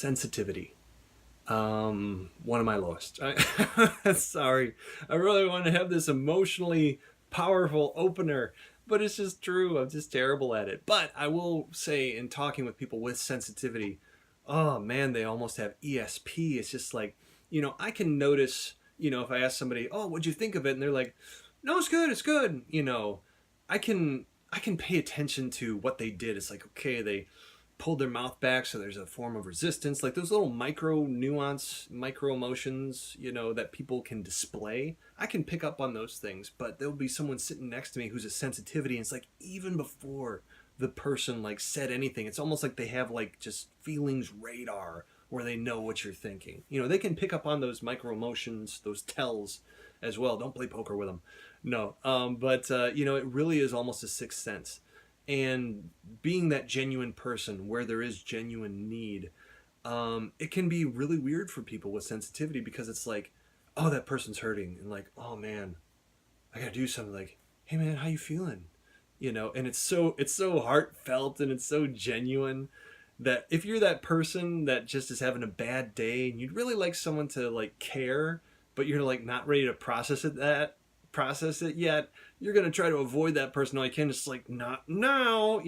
Sensitivity. One of my lowest. Sorry. I really want to have this emotionally powerful opener, but it's just true. I'm just terrible at it. But I will say, in talking with people with sensitivity, oh man, they almost have ESP. It's just like, I can notice, if I ask somebody, oh, what'd you think of it? And they're like, no, it's good. It's good. I can, I can pay attention to what they did. It's like, okay, they pulled their mouth back, so there's a form of resistance, like those little micro nuance, micro emotions, that people can display. I can pick up on those things, but there'll be someone sitting next to me who's a sensitivity, and it's like, even before the person like said anything, it's almost like they have like just feelings radar where they know what you're thinking. They can pick up on those micro emotions, those tells as well. Don't play poker with them. No. But it really is almost a sixth sense. And being that genuine person where there is genuine need, it can be really weird for people with sensitivity, because it's like, oh, that person's hurting, and like, oh man, I gotta do something. Like, hey man, how you feeling? And it's so heartfelt, and it's so genuine, that if you're that person that just is having a bad day and you'd really like someone to like care, but you're like not ready to process it yet, you're going to try to avoid that person all you can. It's like, not now.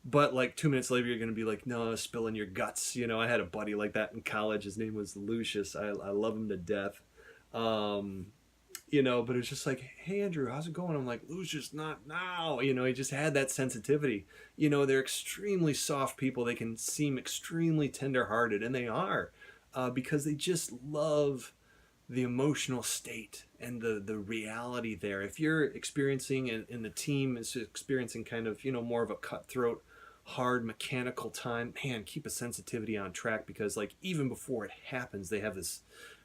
But like 2 minutes later, you're going to be like, no, spilling your guts. I had a buddy like that in college. His name was Lucius. I love him to death. um but it's just like, hey Andrew, how's it going? I'm like, Lucius, not now. He just had that sensitivity. They're extremely soft people. They can seem extremely tender-hearted, and they are, because they just love the emotional state and the reality there. If you're experiencing, and the team is experiencing kind of, more of a cutthroat, hard, mechanical time, man, keep a sensitivity on track, because like even before it happens, they have this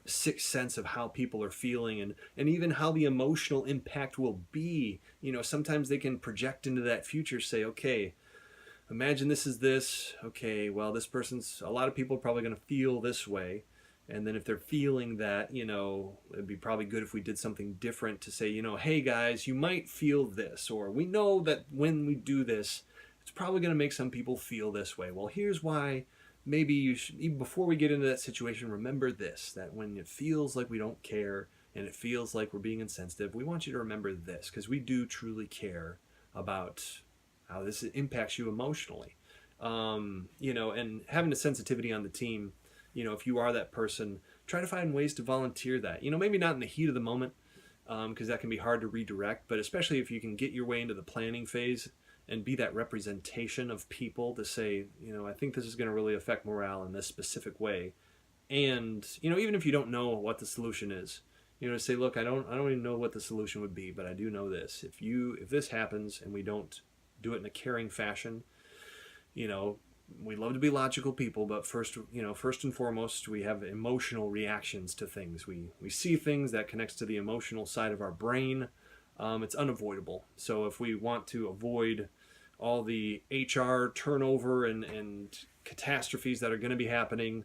sixth sense of how people are feeling, and even how the emotional impact will be. Sometimes they can project into that future, say, okay, imagine this is this. Okay, well, a lot of people are probably going to feel this way. And then if they're feeling that, it'd be probably good if we did something different to say, hey guys, you might feel this, or we know that when we do this, it's probably going to make some people feel this way. Well, here's why. Maybe you should, even before we get into that situation, remember this, that when it feels like we don't care and it feels like we're being insensitive, we want you to remember this, because we do truly care about how this impacts you emotionally. And having a sensitivity on the team, if you are that person, try to find ways to volunteer that. Maybe not in the heat of the moment, because that can be hard to redirect, but especially if you can get your way into the planning phase and be that representation of people to say, I think this is going to really affect morale in this specific way. And, even if you don't know what the solution is, to say, look, I don't even know what the solution would be, but I do know this. If this happens and we don't do it in a caring fashion, we love to be logical people, but first and foremost, we have emotional reactions to things. We see things that connects to the emotional side of our brain. It's unavoidable. So if we want to avoid all the HR turnover and catastrophes that are going to be happening,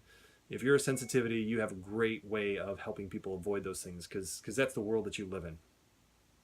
if you're a sensitivity, you have a great way of helping people avoid those things, because that's the world that you live in.